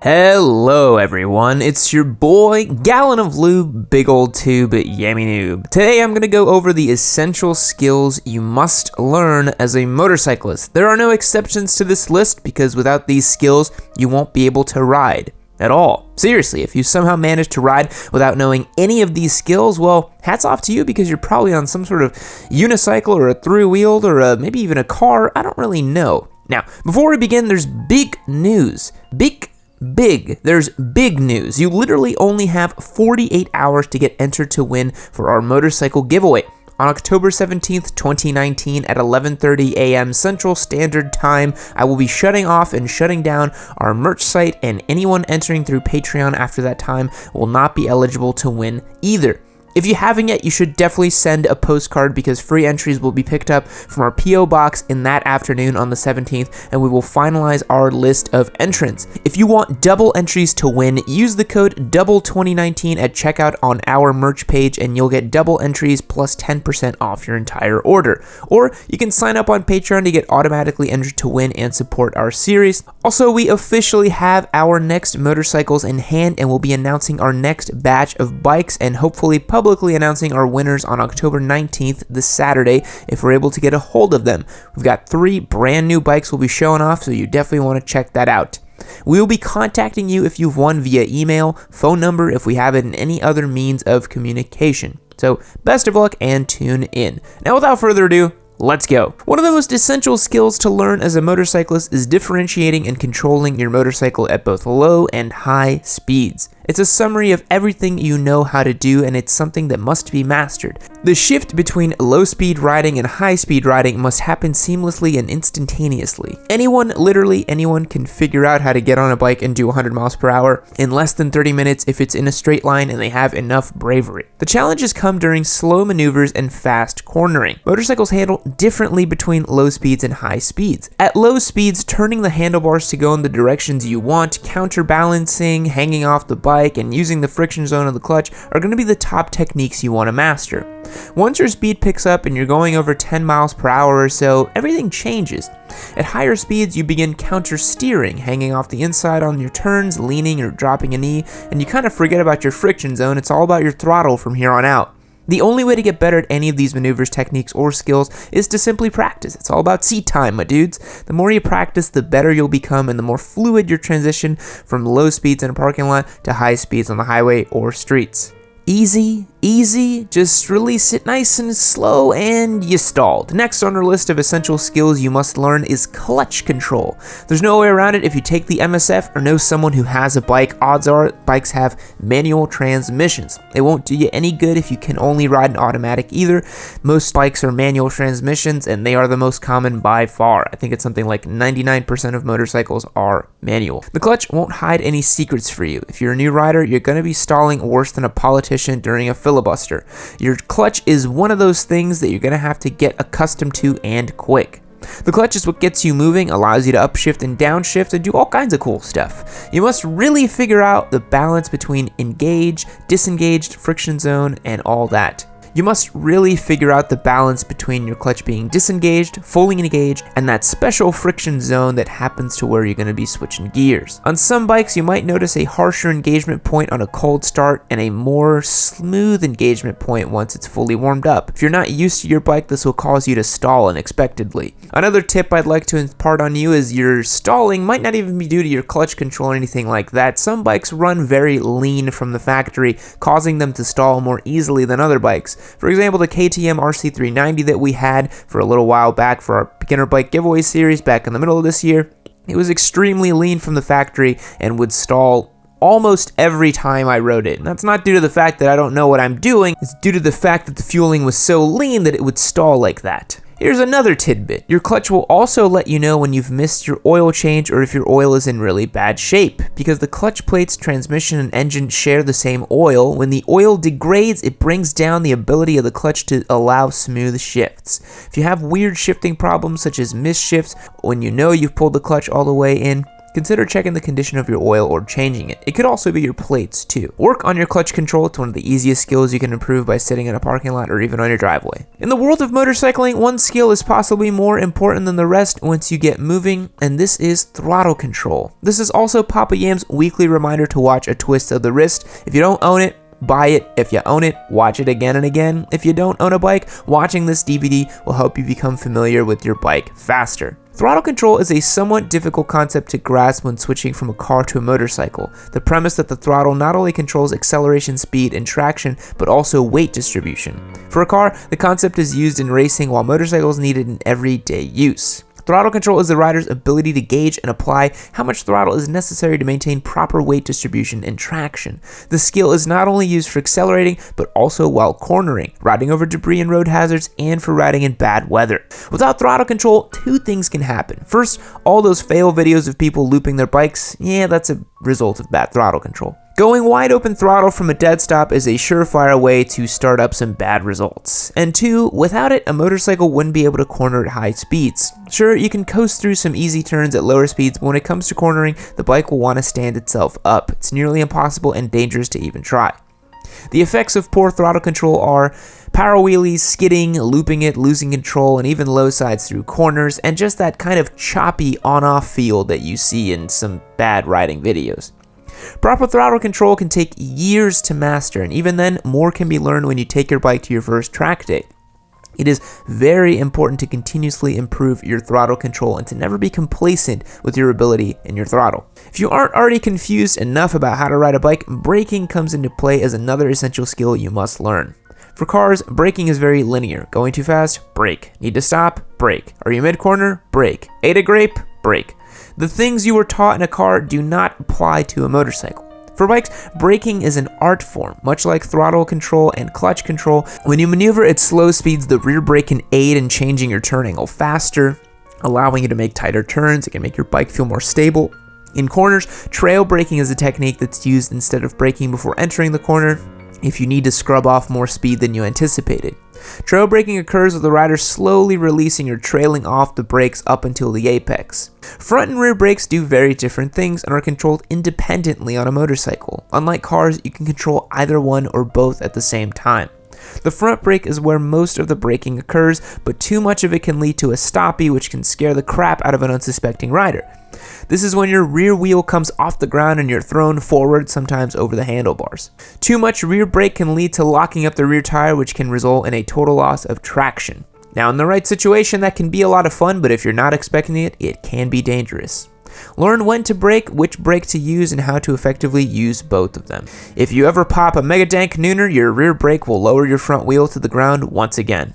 Hello everyone, it's your boy, Gallon of Lube, big old tube, Yammie Noob. Today I'm going to go over the essential skills you must learn as a motorcyclist. There are no exceptions to this list because without these skills, you won't be able to ride at all. Seriously, if you somehow manage to ride without knowing any of these skills, well, hats off to you because you're probably on some sort of unicycle or a three-wheeled or maybe even a car, I don't really know. Now, before we begin, there's big news. There's big news. You literally only have 48 hours to get entered to win for our motorcycle giveaway. On October 17th, 2019 at 11:30 a.m. Central Standard Time, I will be shutting off and shutting down our merch site, and anyone entering through Patreon after that time will not be eligible to win either. If you haven't yet, you should definitely send a postcard because free entries will be picked up from our P.O. box in that afternoon on the 17th, and we will finalize our list of entrants. If you want double entries to win, use the code DOUBLE2019 at checkout on our merch page, and you'll get double entries plus 10% off your entire order. Or you can sign up on Patreon to get automatically entered to win and support our series. Also, we officially have our next motorcycles in hand, and we'll be announcing our next batch of bikes and hopefully publicly announcing our winners on October 19th, this Saturday, if we're able to get a hold of them. We've got 3 brand new bikes we'll be showing off, so you definitely want to check that out. We will be contacting you if you've won via email, phone number, if we have it in any other means of communication. So best of luck and tune in. Now without further ado, let's go. One of the most essential skills to learn as a motorcyclist is differentiating and controlling your motorcycle at both low and high speeds. It's a summary of everything you know how to do, and it's something that must be mastered. The shift between low-speed riding and high-speed riding must happen seamlessly and instantaneously. Literally anyone can figure out how to get on a bike and do 100 miles per hour in less than 30 minutes if it's in a straight line and they have enough bravery. The challenges come during slow maneuvers and fast cornering. Motorcycles handle differently between low speeds and high speeds. At low speeds, turning the handlebars to go in the directions you want, counterbalancing, hanging off the bike, and using the friction zone of the clutch are going to be the top techniques you want to master. Once your speed picks up and you're going over 10 miles per hour or so, everything changes. At higher speeds, you begin counter-steering, hanging off the inside on your turns, leaning or dropping a knee, and you kind of forget about your friction zone. It's all about your throttle from here on out. The only way to get better at any of these maneuvers, techniques, or skills is to simply practice. It's all about seat time, my dudes. The more you practice, the better you'll become, and the more fluid your transition from low speeds in a parking lot to high speeds on the highway or streets. Easy, just really sit nice and slow and you stalled. Next on our list of essential skills you must learn is clutch control. There's no way around it if you take the MSF or know someone who has a bike. Odds are bikes have manual transmissions. It won't do you any good if you can only ride an automatic either. Most bikes are manual transmissions and they are the most common by far. I think it's something like 99% of motorcycles are manual. The clutch won't hide any secrets for you. If you're a new rider, you're going to be stalling worse than a politician during a filibuster. Your clutch is one of those things that you're going to have to get accustomed to and quick. The clutch is what gets you moving, allows you to upshift and downshift and do all kinds of cool stuff. You must really figure out the balance between engaged, disengaged, friction zone, and all that. You must really figure out the balance between your clutch being disengaged, fully engaged, and that special friction zone that happens to where you're going to be switching gears. On some bikes, you might notice a harsher engagement point on a cold start and a more smooth engagement point once it's fully warmed up. If you're not used to your bike, this will cause you to stall unexpectedly. Another tip I'd like to impart on you is your stalling might not even be due to your clutch control or anything like that. Some bikes run very lean from the factory, causing them to stall more easily than other bikes. For example, the KTM RC390 that we had for a little while back for our beginner bike giveaway series back in the middle of this year, it was extremely lean from the factory and would stall almost every time I rode it. And that's not due to the fact that I don't know what I'm doing, it's due to the fact that the fueling was so lean that it would stall like that. Here's another tidbit. Your clutch will also let you know when you've missed your oil change or if your oil is in really bad shape. Because the clutch plates, transmission, and engine share the same oil, when the oil degrades, it brings down the ability of the clutch to allow smooth shifts. If you have weird shifting problems such as missed shifts, when you know you've pulled the clutch all the way in, consider checking the condition of your oil or changing it. It could also be your plates too. Work on your clutch control. It's one of the easiest skills you can improve by sitting in a parking lot or even on your driveway. In the world of motorcycling, one skill is possibly more important than the rest once you get moving, and this is throttle control. This is also Papa Yam's weekly reminder to watch a twist of the wrist. If you don't own it, buy it. If you own it, watch it again and again. If you don't own a bike, watching this DVD will help you become familiar with your bike faster. Throttle control is a somewhat difficult concept to grasp when switching from a car to a motorcycle. The premise that the throttle not only controls acceleration, speed, and traction, but also weight distribution. For a car, the concept is used in racing, while motorcycles need it in everyday use. Throttle control is the rider's ability to gauge and apply how much throttle is necessary to maintain proper weight distribution and traction. The skill is not only used for accelerating, but also while cornering, riding over debris and road hazards, and for riding in bad weather. Without throttle control, two things can happen. First, all those fail videos of people looping their bikes, that's a result of bad throttle control. Going wide open throttle from a dead stop is a surefire way to start up some bad results. And two, without it, a motorcycle wouldn't be able to corner at high speeds. Sure, you can coast through some easy turns at lower speeds, but when it comes to cornering, the bike will want to stand itself up. It's nearly impossible and dangerous to even try. The effects of poor throttle control are power wheelies, skidding, looping it, losing control, and even low sides through corners, and just that kind of choppy on-off feel that you see in some bad riding videos. Proper throttle control can take years to master, and even then, more can be learned when you take your bike to your first track day. It is very important to continuously improve your throttle control and to never be complacent with your ability and your throttle. If you aren't already confused enough about how to ride a bike, braking comes into play as another essential skill you must learn. For cars, braking is very linear. Going too fast? Brake. Need to stop? Brake. Are you mid-corner? Brake. Ate a grape? Brake. The things you were taught in a car do not apply to a motorcycle. For bikes, braking is an art form, much like throttle control and clutch control. When you maneuver at slow speeds, the rear brake can aid in changing your turn angle faster, allowing you to make tighter turns. It can make your bike feel more stable. In corners, trail braking is a technique that's used instead of braking before entering the corner if you need to scrub off more speed than you anticipated. Trail braking occurs with the rider slowly releasing or trailing off the brakes up until the apex. Front and rear brakes do very different things and are controlled independently on a motorcycle. Unlike cars, you can control either one or both at the same time. The front brake is where most of the braking occurs, but too much of it can lead to a stoppie, which can scare the crap out of an unsuspecting rider. This is when your rear wheel comes off the ground and you're thrown forward, sometimes over the handlebars. Too much rear brake can lead to locking up the rear tire, which can result in a total loss of traction. Now, in the right situation, that can be a lot of fun, but if you're not expecting it, it can be dangerous. Learn when to brake, which brake to use, and how to effectively use both of them. If you ever pop a mega dank nooner, your rear brake will lower your front wheel to the ground once again.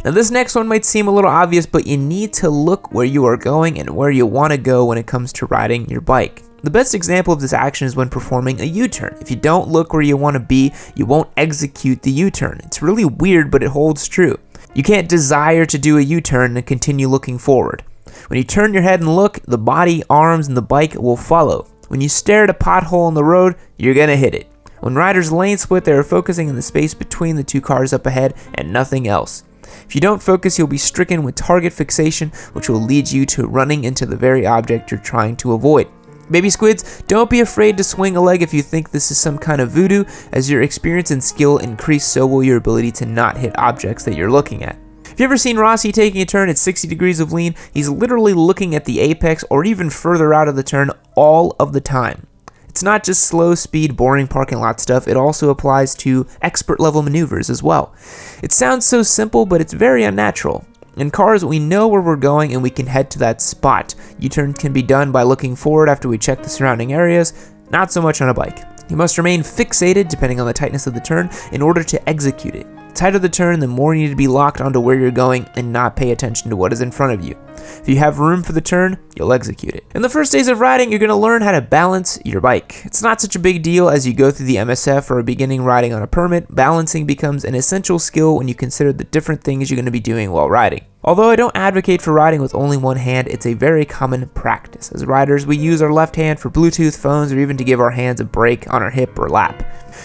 Now, this next one might seem a little obvious, but you need to look where you are going and where you want to go when it comes to riding your bike. The best example of this action is when performing a U-turn. If you don't look where you want to be, you won't execute the U-turn. It's really weird, but it holds true. You can't desire to do a U-turn and continue looking forward. When you turn your head and look, the body, arms, and the bike will follow. When you stare at a pothole on the road, you're gonna hit it. When riders lane split, they are focusing in the space between the two cars up ahead and nothing else. If you don't focus, you'll be stricken with target fixation, which will lead you to running into the very object you're trying to avoid. Baby squids, don't be afraid to swing a leg if you think this is some kind of voodoo. As your experience and skill increase, so will your ability to not hit objects that you're looking at. If you've ever seen Rossi taking a turn at 60 degrees of lean, he's literally looking at the apex or even further out of the turn all of the time. It's not just slow speed, boring parking lot stuff, it also applies to expert level maneuvers as well. It sounds so simple, but it's very unnatural. In cars, we know where we're going and we can head to that spot. U-turn can be done by looking forward after we check the surrounding areas, not so much on a bike. You must remain fixated, depending on the tightness of the turn, in order to execute it. The tighter the turn, the more you need to be locked onto where you're going and not pay attention to what is in front of you. If you have room for the turn, you'll execute it. In the first days of riding, you're going to learn how to balance your bike. It's not such a big deal as you go through the MSF or are beginning riding on a permit. Balancing becomes an essential skill when you consider the different things you're going to be doing while riding. Although I don't advocate for riding with only one hand, it's a very common practice. As riders, we use our left hand for Bluetooth phones or even to give our hands a break on our hip or lap.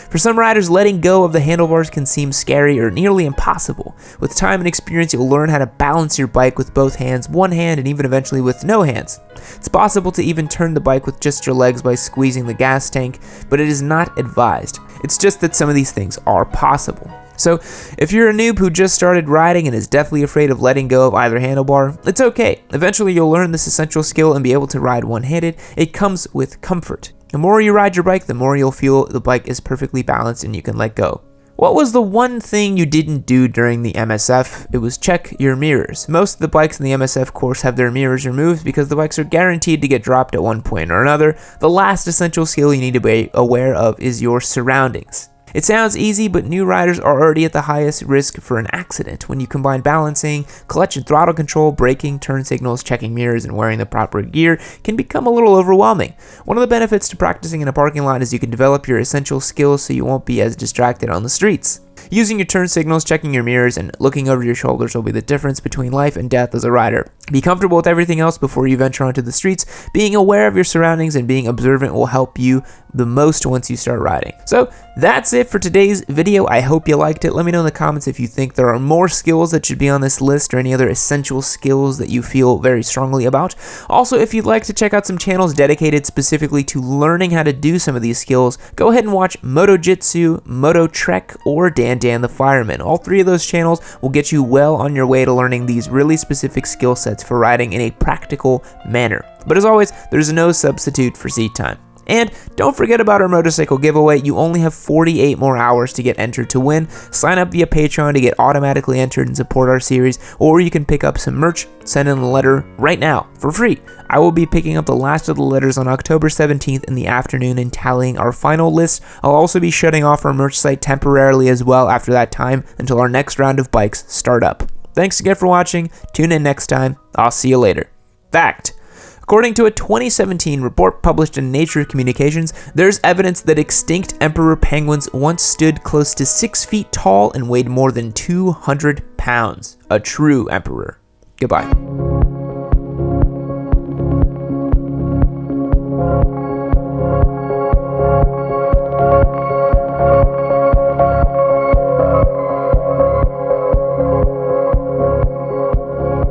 For some riders, letting go of the handlebars can seem scary or nearly impossible. With time and experience, you'll learn how to balance your bike with both hands one hand and even eventually with no hands. It's possible to even turn the bike with just your legs by squeezing the gas tank, but it is not advised. It's just that some of these things are possible. So, if you're a noob who just started riding and is deathly afraid of letting go of either handlebar, it's okay. Eventually you'll learn this essential skill and be able to ride one-handed. It comes with comfort. The more you ride your bike, the more you'll feel the bike is perfectly balanced and you can let go. What was the one thing you didn't do during the MSF? It was check your mirrors. Most of the bikes in the MSF course have their mirrors removed because the bikes are guaranteed to get dropped at one point or another. The last essential skill you need to be aware of is your surroundings. It sounds easy, but new riders are already at the highest risk for an accident. When you combine balancing, clutch and throttle control, braking, turn signals, checking mirrors, and wearing the proper gear can become a little overwhelming. One of the benefits to practicing in a parking lot is you can develop your essential skills so you won't be as distracted on the streets. Using your turn signals, checking your mirrors, and looking over your shoulders will be the difference between life and death as a rider. Be comfortable with everything else before you venture onto the streets. Being aware of your surroundings and being observant will help you the most once you start riding. So that's it for today's video. I hope you liked it. Let me know in the comments if you think there are more skills that should be on this list or any other essential skills that you feel very strongly about. Also, if you'd like to check out some channels dedicated specifically to learning how to do some of these skills, go ahead and watch Moto Jitsu, Moto Trek, or Dan the Fireman. All three of those channels will get you well on your way to learning these really specific skill sets for riding in a practical manner. But as always, there's no substitute for seat time. And don't forget about our motorcycle giveaway. You only have 48 more hours to get entered to win. Sign up via Patreon to get automatically entered and support our series, or you can pick up some merch, send in a letter right now for free. I will be picking up the last of the letters on October 17th in the afternoon and tallying our final list. I'll also be shutting off our merch site temporarily as well after that time until our next round of bikes start up. Thanks again for watching. Tune in next time. I'll see you later. Fact: according to a 2017 report published in Nature Communications, there's evidence that extinct emperor penguins once stood close to 6 feet tall and weighed more than 200 pounds. A true emperor. Goodbye.